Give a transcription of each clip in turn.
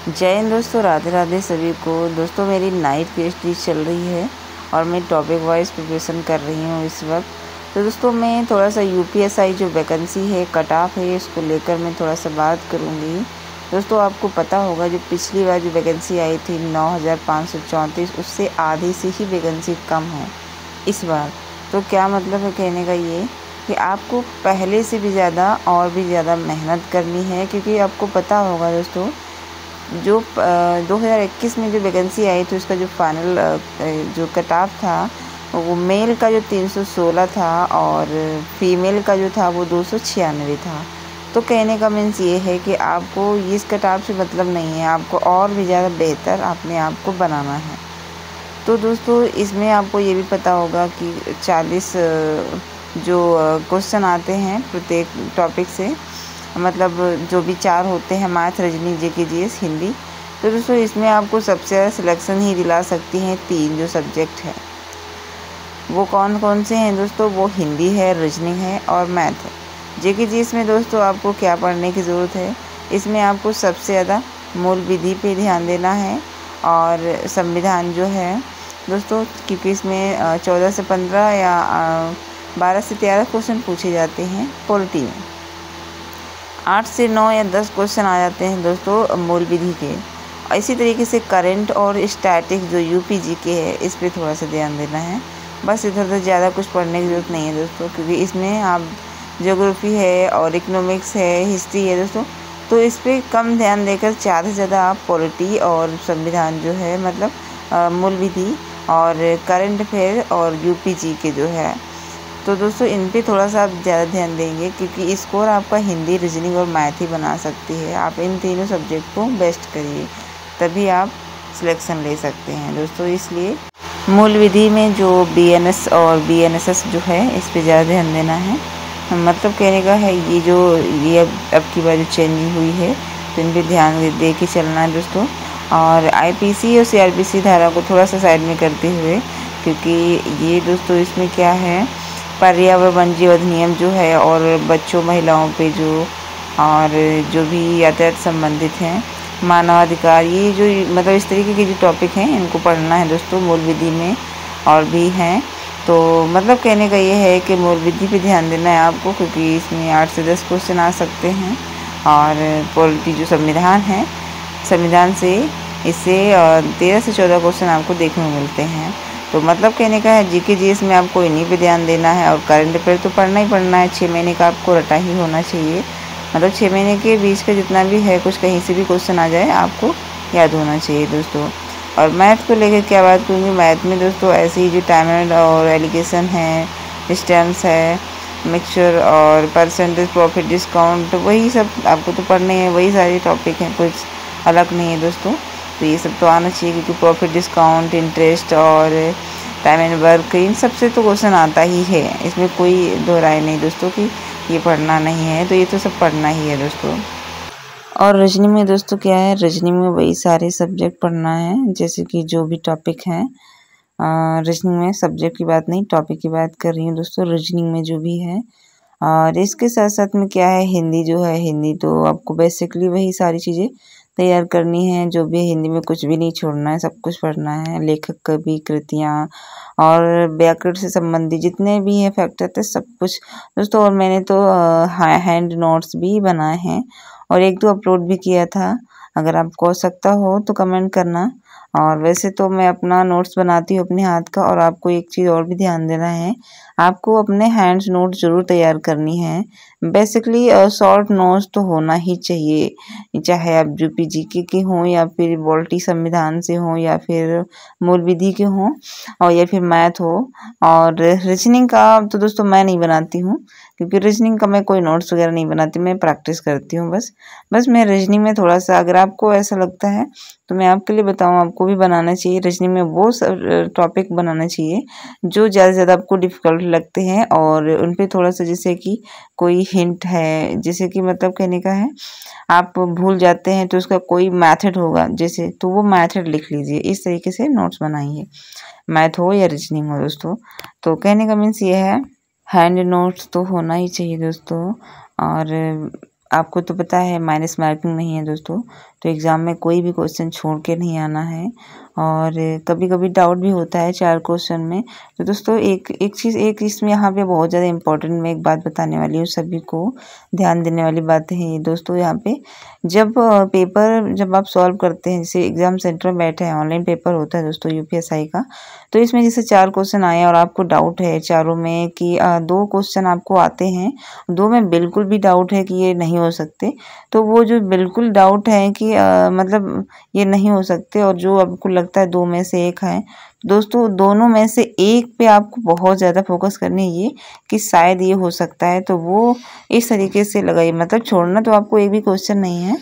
जय हिंद दोस्तों, राधे राधे सभी को। दोस्तों मेरी नाइट पीएचडी चल रही है और मैं टॉपिक वाइज प्रिपरेशन कर रही हूँ इस वक्त। तो दोस्तों मैं थोड़ा सा यूपीएसआई जो वैकेंसी है, कट ऑफ है, इसको लेकर मैं थोड़ा सा बात करूँगी। दोस्तों आपको पता होगा जो पिछली बार जो वैकेंसी आई थी 9534, उससे आधी से ही वैकेंसी कम है इस बार। तो क्या मतलब है कहने का ये कि आपको पहले से भी ज़्यादा और भी ज़्यादा मेहनत करनी है, क्योंकि आपको पता होगा दोस्तों जो 2021 में जो वैकेंसी आई थी उसका जो फाइनल जो कट ऑफ था वो मेल का जो 316 था और फीमेल का जो था वो 296 था। तो कहने का मीन्स ये है कि आपको इस कट ऑफ से मतलब नहीं है, आपको और भी ज़्यादा बेहतर अपने आप को बनाना है। तो दोस्तों इसमें आपको ये भी पता होगा कि 40 जो क्वेश्चन आते हैं प्रत्येक टॉपिक से, मतलब जो भी 4 होते हैं, math, reasoning, GK, GS, Hindi. तो दोस्तों इसमें आपको सबसे ज़्यादा सिलेक्शन ही दिला सकती हैं 3 जो सब्जेक्ट है। वो कौन कौन से हैं दोस्तों? वो हिंदी है, रीजनिंग है और मैथ है। जीके जीएस में दोस्तों आपको क्या पढ़ने की ज़रूरत है? इसमें आपको सबसे ज़्यादा मूल विधि पे ध्यान देना है और संविधान जो है दोस्तों, क्योंकि इसमें 14 से 15 या 12 से 13 क्वेश्चन पूछे जाते हैं पॉलिटी में। 8 से 9 या 10 क्वेश्चन आ जाते हैं दोस्तों मूल विधि के। इसी तरीके से करंट और स्टैटिक जो यूपी जीके है, इस पे थोड़ा सा ध्यान देना है। बस इधर उधर ज़्यादा कुछ पढ़ने की ज़रूरत नहीं है दोस्तों, क्योंकि इसमें आप ज्योग्राफी है और इकोनॉमिक्स है, हिस्ट्री है दोस्तों, तो इस पर कम ध्यान देकर ज़्यादा से ज़्यादा आप पॉलिटी और संविधान जो है, मतलब मूल विधि और करंट अफेयर और यूपी जीके जो है, तो दोस्तों इन पे थोड़ा सा आप ज़्यादा ध्यान देंगे, क्योंकि स्कोर आपका हिंदी, रीजनिंग और मैथ ही बना सकती है। आप इन तीनों सब्जेक्ट को बेस्ट करिए, तभी आप सिलेक्शन ले सकते हैं दोस्तों। इसलिए मूल विधि में जो बीएनएस और बीएनएसएस जो है, इस पे ज़्यादा ध्यान देना है। मतलब कहने का है ये अब की बार जो चेंजिंग हुई है, तो इन पर ध्यान दे के चलना है दोस्तों। और आईपीसी और सीआरपीसी धारा को थोड़ा सा साइड में करते हुए, क्योंकि ये दोस्तों इसमें क्या है, पर्यावरण वन जीव अधिनियम जो है और बच्चों महिलाओं पे जो और जो भी यातायात संबंधित हैं, मानवाधिकार, ये जो मतलब इस तरीके के जो टॉपिक हैं, इनको पढ़ना है दोस्तों मूल विधि में। और भी हैं, तो मतलब कहने का ये है कि मूल विधि पे ध्यान देना है आपको, क्योंकि इसमें 8 से 10 क्वेश्चन आ सकते हैं। और पॉलिटी जो संविधान है, संविधान से इससे 13 से 14 क्वेश्चन आपको देखने को मिलते हैं। तो मतलब कहने का है जीके जीएस में आपको इन्हीं पे ध्यान देना है। और करंट अफेयर तो पढ़ना ही पढ़ना है, 6 महीने का आपको रटा ही होना चाहिए। मतलब 6 महीने के बीच का जितना भी है, कुछ कहीं से भी क्वेश्चन आ जाए आपको याद होना चाहिए दोस्तों। और मैथ को लेकर क्या बात करूँगी, मैथ में दोस्तों ऐसे ही जो टाइम एंड और एलिगेशन है, डिस्टेंस है, मिक्सचर और परसेंटेज, प्रॉफिट, डिस्काउंट, वही सब आपको तो पढ़ने हैं, वही सारे टॉपिक हैं, कुछ अलग नहीं है दोस्तों। तो ये सब तो आना चाहिए, क्योंकि प्रॉफिट, डिस्काउंट, इंटरेस्ट और टाइम एंड वर्क, इन सब से तो क्वेश्चन आता ही है, इसमें कोई दो राय नहीं दोस्तों कि ये पढ़ना नहीं है। तो ये तो सब पढ़ना ही है दोस्तों। और रीजनिंग में दोस्तों क्या है, रीजनिंग में वही सारे सब्जेक्ट पढ़ना है, जैसे कि जो भी टॉपिक हैं। रीजनिंग में सब्जेक्ट की बात नहीं, टॉपिक की बात कर रही हूँ दोस्तों, रीजनिंग में जो भी है। और इसके साथ साथ में क्या है, हिंदी जो है, हिंदी तो आपको बेसिकली वही सारी चीज़ें तैयार करनी है, जो भी हिंदी में कुछ भी नहीं छोड़ना है, सब कुछ पढ़ना है। लेखक, कवि, कृतियाँ और व्याकरण से संबंधित जितने भी हैं फैक्टर थे, सब कुछ दोस्तों। और मैंने तो हैंड नोट्स भी बनाए हैं और 1-2 अपलोड भी किया था। अगर आपको आवश्यकता हो तो कमेंट करना। और वैसे तो मैं अपना नोट्स बनाती हूँ अपने हाथ का। और आपको एक चीज़ और भी ध्यान देना है, आपको अपने हैंड्स नोट ज़रूर तैयार करनी है। बेसिकली शॉर्ट नोट्स तो होना ही चाहिए, चाहे आप यूपी जीके के हों या फिर पॉलिटी संविधान से हों या फिर मूल विधि के हों और या फिर मैथ हो। और रीजनिंग का तो दोस्तों मैं नहीं बनाती हूँ, क्योंकि रीजनिंग का मैं कोई नोट्स वगैरह नहीं बनाती, मैं प्रैक्टिस करती हूँ बस मैं रीजनिंग में थोड़ा सा, अगर आपको ऐसा लगता है तो मैं आपके लिए बताऊँ, आपको भी बनाना चाहिए। रीजनिंग में वो टॉपिक बनाना चाहिए जो ज़्यादा से ज़्यादा आपको डिफ़िकल्ट लगते हैं, और उन पे थोड़ा सा, जैसे कि कोई हिंट है, जैसे कि मतलब कहने का है आप भूल जाते हैं तो उसका कोई मेथड होगा जैसे, तो वो मेथड लिख लीजिए। इस तरीके से नोट्स बनाइए, मैथ हो या रीजनिंग हो दोस्तों। तो कहने का मीन्स ये है, हैंड नोट्स तो होना ही चाहिए दोस्तों। और आपको तो पता है माइनस मार्किंग नहीं है दोस्तों, तो एग्ज़ाम में कोई भी क्वेश्चन छोड़ के नहीं आना है। और कभी कभी डाउट भी होता है 4 क्वेश्चन में। तो दोस्तों एक इसमें यहाँ पे बहुत ज़्यादा इम्पोर्टेंट मैं एक बात बताने वाली हूँ, सभी को ध्यान देने वाली बातें हैं ये दोस्तों। यहाँ पे जब आप सॉल्व करते हैं, जैसे एग्ज़ाम सेंटर में बैठे हैं, ऑनलाइन पेपर होता है दोस्तों यूपीएसआई का, तो इसमें जैसे 4 क्वेश्चन आए और आपको डाउट है चारों में कि 2 क्वेश्चन आपको आते हैं, 2 में बिल्कुल भी डाउट है कि ये नहीं हो सकते, तो वो जो बिल्कुल डाउट है कि मतलब ये नहीं हो सकते और जो आपको लगता है 2 में से 1 है, दोस्तों दोनों में से एक पे आपको बहुत ज़्यादा फोकस करनी है ये कि शायद ये हो सकता है, तो वो इस तरीके से लगाइए। मतलब छोड़ना तो आपको एक भी क्वेश्चन नहीं है,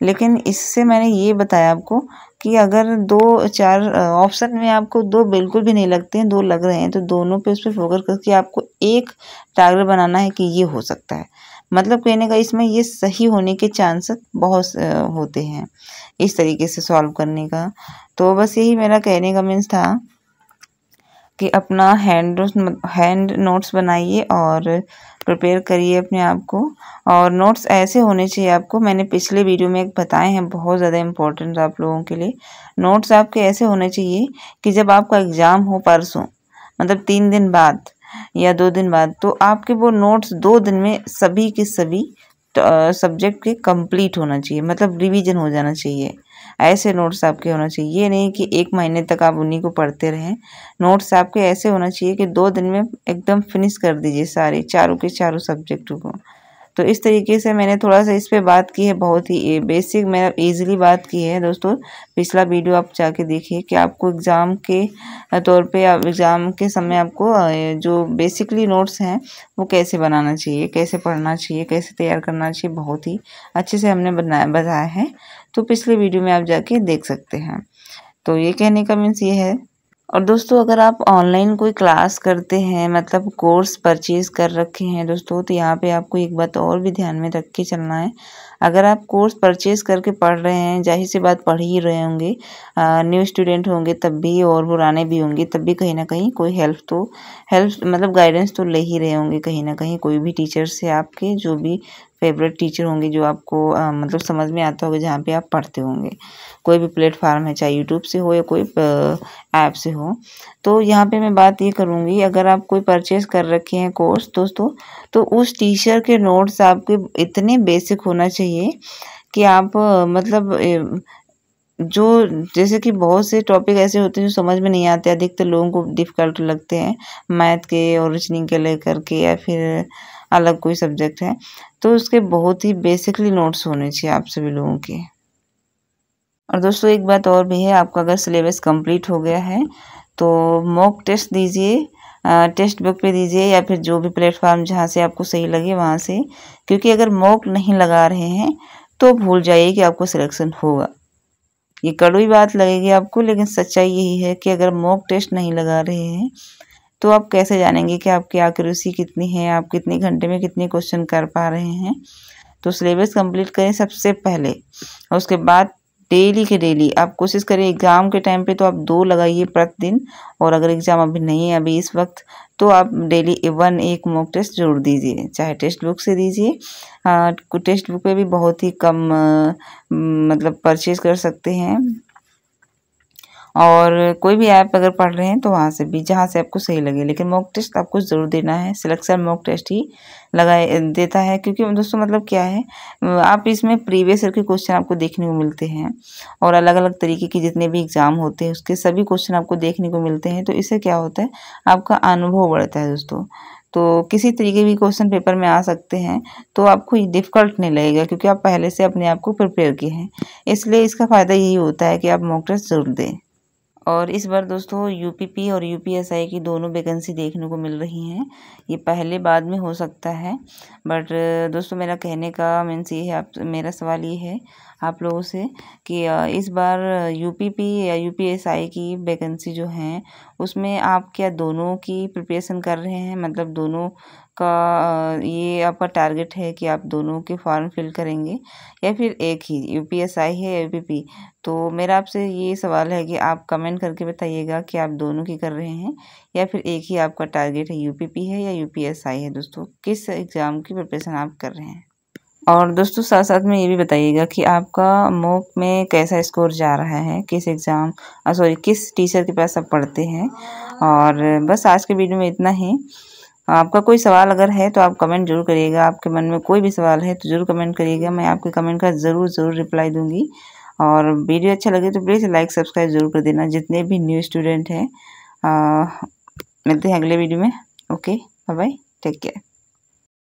लेकिन इससे मैंने ये बताया आपको कि अगर 2-4 ऑप्शन में आपको 2 बिल्कुल भी नहीं लगते हैं, 2 लग रहे हैं, तो दोनों पे उस पर फोकस करके आपको एक टारगेट बनाना है कि ये हो सकता है। मतलब कहने का इसमें ये सही होने के चांसेस बहुत होते हैं इस तरीके से सॉल्व करने का। तो बस यही मेरा कहने का मीन्स था कि अपना हैंड नोट्स बनाइए और प्रिपेयर करिए अपने आप को। और नोट्स ऐसे होने चाहिए आपको, मैंने पिछले वीडियो में एक बताए हैं, बहुत ज़्यादा इम्पोर्टेंट आप लोगों के लिए। नोट्स आपके ऐसे होने चाहिए कि जब आपका एग्ज़ाम हो परसों, मतलब 3 दिन बाद या 2 दिन बाद, तो आपके वो नोट्स 2 दिन में सभी के सभी सब्जेक्ट के कंप्लीट होना चाहिए, मतलब रिवीजन हो जाना चाहिए। ऐसे नोट्स आपके होना चाहिए, ये नहीं कि 1 महीने तक आप उन्हीं को पढ़ते रहें। नोट्स आपके ऐसे होना चाहिए कि 2 दिन में एकदम फिनिश कर दीजिए सारे चारों के चारों सब्जेक्टों को। तो इस तरीके से मैंने थोड़ा सा इस पे बात की है, बहुत ही बेसिक मैंने ईज़िली बात की है दोस्तों। पिछला वीडियो आप जाके देखिए कि आपको एग्ज़ाम के तौर पे आप एग्ज़ाम के समय आपको जो बेसिकली नोट्स हैं वो कैसे बनाना चाहिए, कैसे पढ़ना चाहिए, कैसे तैयार करना चाहिए, बहुत ही अच्छे से हमने बताया है। तो पिछले वीडियो में आप जाके देख सकते हैं। तो ये कहने का मीन्स ये है। और दोस्तों अगर आप ऑनलाइन कोई क्लास करते हैं, मतलब कोर्स परचेज़ कर रखे हैं दोस्तों, तो यहाँ पे आपको एक बात और भी ध्यान में रख के चलना है। अगर आप कोर्स परचेज़ करके पढ़ रहे हैं, ज़ाहिर-सी बात पढ़ ही रहे होंगे, न्यू स्टूडेंट होंगे तब भी और पुराने भी होंगे तब भी कहीं न कहीं कोई हेल्प मतलब गाइडेंस तो ले ही रहे होंगे कहीं न कहीं, कोई भी टीचर से आपके जो भी फेवरेट टीचर होंगे जो आपको मतलब समझ में आता होगा जहाँ पे आप पढ़ते होंगे। कोई भी प्लेटफ़ॉर्म है, चाहे यूट्यूब से हो या कोई ऐप से हो। तो यहाँ पे मैं बात ये करूँगी, अगर आप कोई परचेज़ कर रखे हैं कोर्स दोस्तों, तो उस टीचर के नोट्स आपके इतने बेसिक होना चाहिए कि आप मतलब जो जैसे कि बहुत से टॉपिक ऐसे होते हैं जो समझ में नहीं आते, अधिकतर लोगों को डिफ़िकल्ट लगते हैं, मैथ के और रीजनिंग के लेकर के या फिर अलग कोई सब्जेक्ट है, तो उसके बहुत ही बेसिकली नोट्स होने चाहिए आप सभी लोगों के। और दोस्तों एक बात और भी है, आपका अगर सिलेबस कंप्लीट हो गया है तो मॉक टेस्ट दीजिए, टेक्स्ट बुक पे दीजिए या फिर जो भी प्लेटफॉर्म जहाँ से आपको सही लगे वहाँ से, क्योंकि अगर मॉक नहीं लगा रहे हैं तो भूल जाइए कि आपको सिलेक्शन होगा। ये कड़वी बात लगेगी आपको, लेकिन सच्चाई यही है कि अगर मॉक टेस्ट नहीं लगा रहे हैं तो आप कैसे जानेंगे कि आपकी एक्यूरेसी कितनी है, आप कितने घंटे में कितने क्वेश्चन कर पा रहे हैं। तो सिलेबस कंप्लीट करें सबसे पहले, और उसके बाद डेली के डेली आप कोशिश करें एग्ज़ाम के टाइम पे तो आप 2 लगाइए प्रतिदिन, और अगर एग्ज़ाम अभी नहीं है अभी इस वक्त, तो आप डेली 1 मॉक टेस्ट ज़रूर दीजिए, चाहे टेक्स्ट बुक से दीजिए। टेक्स्ट बुक पे भी बहुत ही कम मतलब परचेज़ कर सकते हैं, और कोई भी ऐप अगर पढ़ रहे हैं तो वहाँ से भी, जहाँ से आपको सही लगे, लेकिन मॉक टेस्ट आपको ज़रूर देना है। सिलेक्शन मॉक टेस्ट ही देता है, क्योंकि दोस्तों मतलब क्या है, आप इसमें प्रीवियस ईयर के क्वेश्चन आपको देखने को मिलते हैं और अलग अलग तरीके के जितने भी एग्ज़ाम होते हैं उसके सभी क्वेश्चन आपको देखने को मिलते हैं। तो इससे क्या होता है, आपका अनुभव बढ़ता है दोस्तों। तो किसी तरीके भी क्वेश्चन पेपर में आ सकते हैं, तो आपको ये डिफ़िकल्ट नहीं लगेगा, क्योंकि आप पहले से अपने आप को प्रिपेयर किए हैं। इसलिए इसका फ़ायदा यही होता है कि आप मॉक टेस्ट ज़रूर दें। और इस बार दोस्तों यूपीपी और यूपीएसआई की दोनों वैकेंसी देखने को मिल रही हैं। ये पहले बाद में हो सकता है, बट दोस्तों मेरा कहने का मीन्स ये है, आप मेरा सवाल ये है आप लोगों से कि इस बार यूपीपी या यूपीएसआई की वैकेंसी जो हैं उसमें आप क्या दोनों की प्रिपरेशन कर रहे हैं, मतलब दोनों का ये आपका टारगेट है कि आप दोनों के फॉर्म फिल करेंगे या फिर एक ही यूपीएसआई है या यूपीपी। तो मेरा आपसे ये सवाल है कि आप कमेंट करके बताइएगा कि आप दोनों की कर रहे हैं या फिर एक ही आपका टारगेट है, यूपीपी है या यूपीएसआई है दोस्तों, किस एग्ज़ाम की प्रिपरेशन आप कर रहे हैं। और दोस्तों साथ साथ में ये भी बताइएगा कि आपका मॉक में कैसा स्कोर जा रहा है, किस एग्ज़ाम सॉरी किस टीचर के पास आप पढ़ते हैं। और बस आज के वीडियो में इतना ही। आपका कोई सवाल अगर है तो आप कमेंट ज़रूर करिएगा। आपके मन में कोई भी सवाल है तो ज़रूर कमेंट करिएगा, मैं आपके कमेंट का ज़रूर रिप्लाई दूँगी। और वीडियो अच्छा लगे तो प्लीज़ लाइक सब्सक्राइब ज़रूर कर देना जितने भी न्यू स्टूडेंट हैं। मिलते हैं अगले वीडियो में। Okay, bye bye, take care.